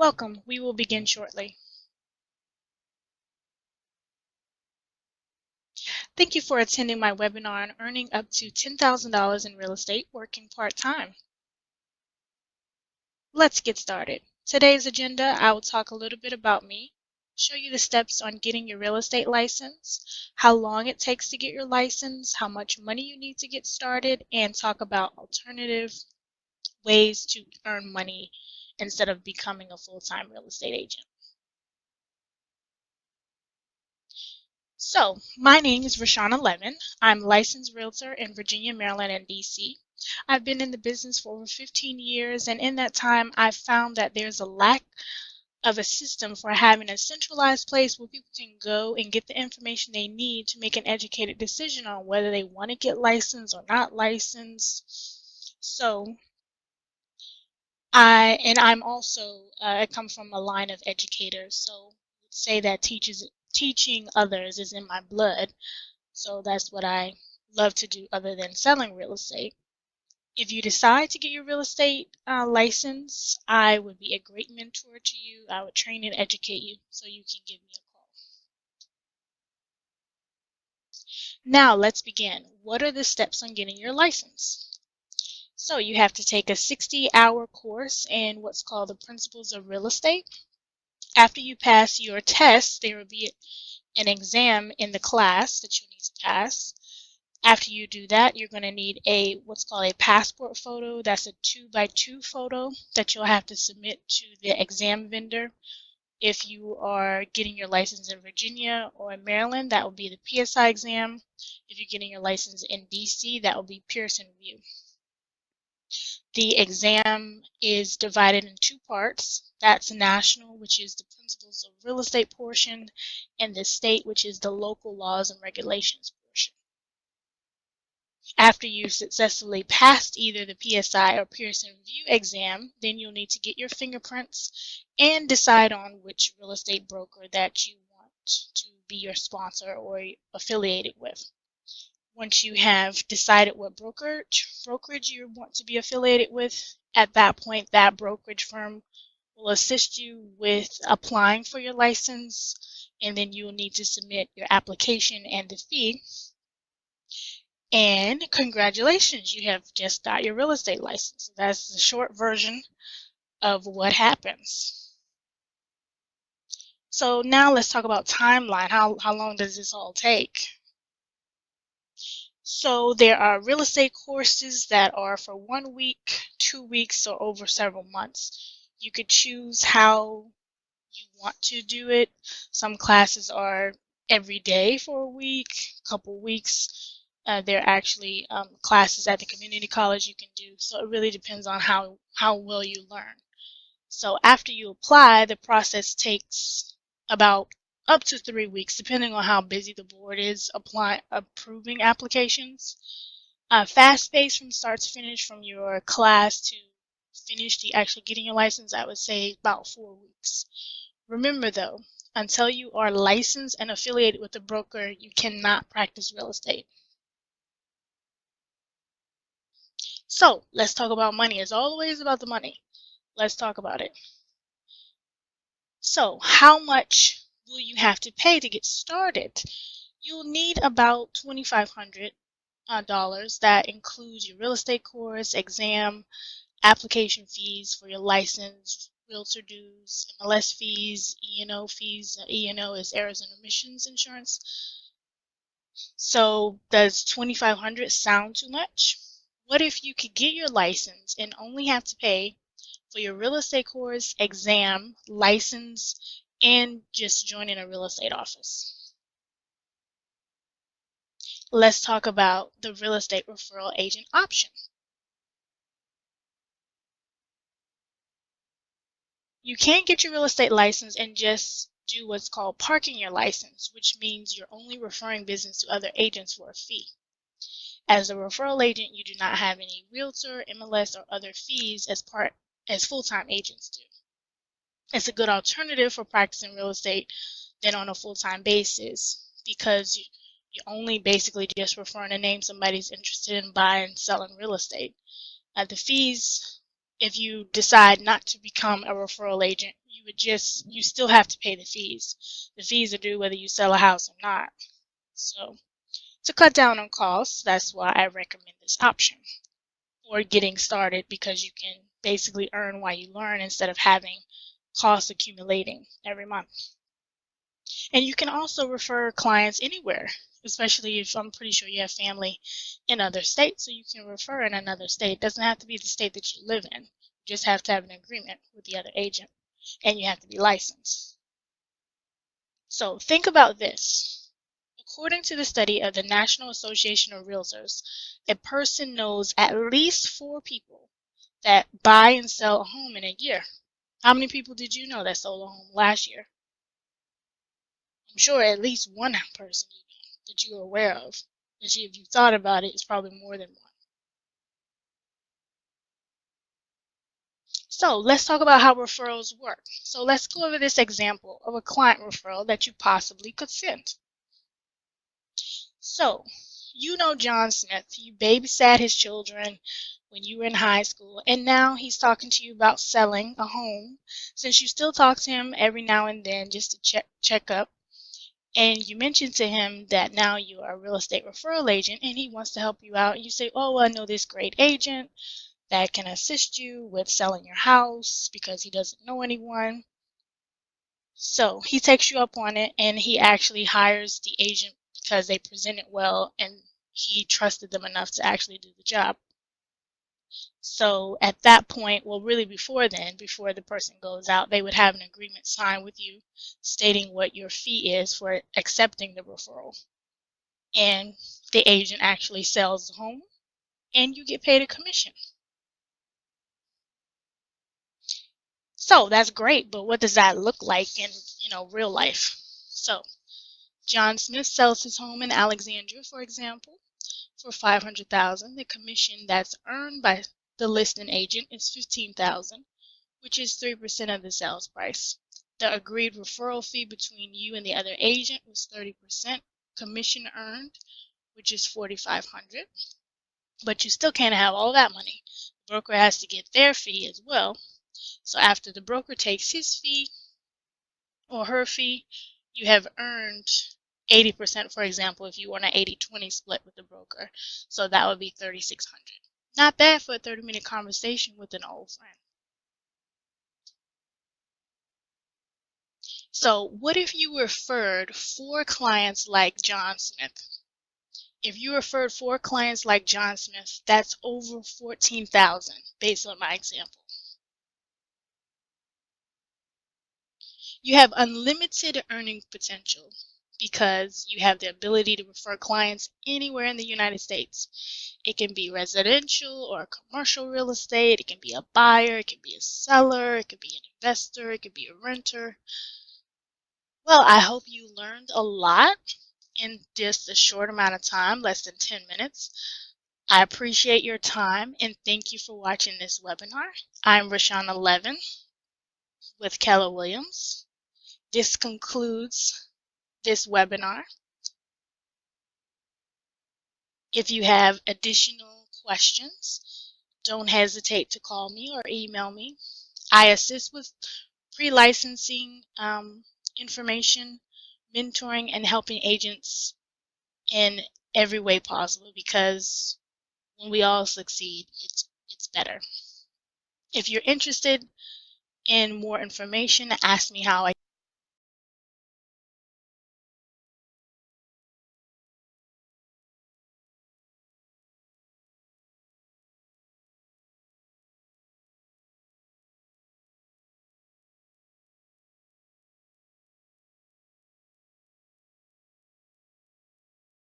Welcome. We will begin shortly. Thank you for attending my webinar on earning up to $10,000 in real estate working part-time. Let's get started. Today's agenda, I will talk a little bit about me, show you the steps on getting your real estate license, how long it takes to get your license, how much money you need to get started, and talk about alternative ways to earn money instead of becoming a full-time real estate agent. So, my name is realtorleaven. I'm a licensed realtor in Virginia, Maryland, and DC. I've been in the business for over 15 years, and in that time, I've found that there's a lack of a system for having a centralized place where people can go and get the information they need to make an educated decision on whether they want to get licensed or not licensed. So, I'm also, I come from a line of educators, so say that teaching others is in my blood. So that's what I love to do other than selling real estate. If you decide to get your real estate license, I would be a great mentor to you. I would train and educate you so you can give me a call. Now let's begin. What are the steps on getting your license? So you have to take a 60-hour course in what's called the Principles of Real Estate. After you pass your test, there will be an exam in the class that you need to pass. After you do that, you're going to need what's called a passport photo. That's a 2x2 photo that you'll have to submit to the exam vendor. If you are getting your license in Virginia or in Maryland, that will be the PSI exam. If you're getting your license in DC, that will be Pearson VUE. The exam is divided in two parts. That's national, which is the principles of real estate portion, and the state, which is the local laws and regulations portion. After you've successfully passed either the PSI or Pearson VUE exam, then you'll need to get your fingerprints and decide on which real estate broker that you want to be your sponsor or affiliated with. Once you have decided what brokerage you want to be affiliated with, at that point, that brokerage firm will assist you with applying for your license, and then you will need to submit your application and the fee. And congratulations, you have just got your real estate license. That's the short version of what happens. So now let's talk about timeline. How long does this all take? So there are real estate courses that are for 1 week, 2 weeks, or over several months. You could choose how you want to do it. Some classes are every day for a week, a couple weeks. There are actually classes at the community college you can do. So it really depends on how well you learn. So after you apply, the process takes about up to 3 weeks, depending on how busy the board is approving applications. Fast-paced from start to finish, from your class to finish the actually getting your license, I would say about 4 weeks. Remember though, until you are licensed and affiliated with a broker, you cannot practice real estate. So let's talk about money. It's always about the money. Let's talk about it. So how much will you have to pay to get started? You'll need about $2,500. That includes your real estate course, exam, application fees for your license, realtor dues, MLS fees, E&O fees. E&O is errors and omissions insurance. So does $2,500 sound too much? What if you could get your license and only have to pay for your real estate course, exam, license, and just joining a real estate office? Let's talk about the real estate referral agent option. You can't get your real estate license and just do what's called parking your license, which means you're only referring business to other agents for a fee. As a referral agent, you do not have any realtor, MLS, or other fees as full-time agents do. It's a good alternative for practicing real estate than on a full-time basis, because you're only basically just referring a name somebody's interested in buying and selling real estate. The fees, if you decide not to become a referral agent, you still have to pay the fees. The fees are due whether you sell a house or not. So to cut down on costs, that's why I recommend this option. Or getting started, because you can basically earn while you learn instead of having costs accumulating every month. And you can also refer clients anywhere, especially if I'm pretty sure you have family in other states, so you can refer in another state. It doesn't have to be the state that you live in. You just have to have an agreement with the other agent, and you have to be licensed. So think about this. According to the study of the National Association of Realtors, a person knows at least 4 people that buy and sell a home in a year. How many people did you know that sold a home last year? I'm sure at least one person you know that you're aware of. If you thought about it, it's probably more than one. So let's talk about how referrals work. So let's go over this example of a client referral that you possibly could send. So, you know John Smith. You babysat his children when you were in high school, and now he's talking to you about selling a home. Since you still talk to him every now and then just to check up, and you mentioned to him that now you are a real estate referral agent and he wants to help you out. You say, oh, well, I know this great agent that can assist you with selling your house because he doesn't know anyone. So he takes you up on it, and he actually hires the agent because they present it well and he trusted them enough to actually do the job. So at that point, well, really before then, before the person goes out, they would have an agreement signed with you stating what your fee is for accepting the referral. And the agent actually sells the home and you get paid a commission. So that's great, but what does that look like in real life? So John Smith sells his home in Alexandria, for example, for $500,000. The commission that's earned by the listing agent is $15,000, which is 3% of the sales price. The agreed referral fee between you and the other agent was 30%. Commission earned, which is $4,500. But you still can't have all that money. The broker has to get their fee as well. So after the broker takes his fee or her fee, you have earned 80%, for example, if you want an 80-20 split with the broker. So that would be $3,600. Not bad for a 30-minute conversation with an old friend. So what if you referred 4 clients like John Smith? If you referred 4 clients like John Smith, that's over $14,000 based on my example. You have unlimited earning potential because you have the ability to refer clients anywhere in the United States. It can be residential or commercial real estate. It can be a buyer. It can be a seller. It could be an investor. It could be a renter. Well, I hope you learned a lot in just a short amount of time, less than 10 minutes. I appreciate your time and thank you for watching this webinar. I'm Rashana Levin with Keller Williams. This concludes this webinar. If you have additional questions, don't hesitate to call me or email me. I assist with pre-licensing information, mentoring, and helping agents in every way possible, because when we all succeed, it's better. If you're interested in more information, ask me how I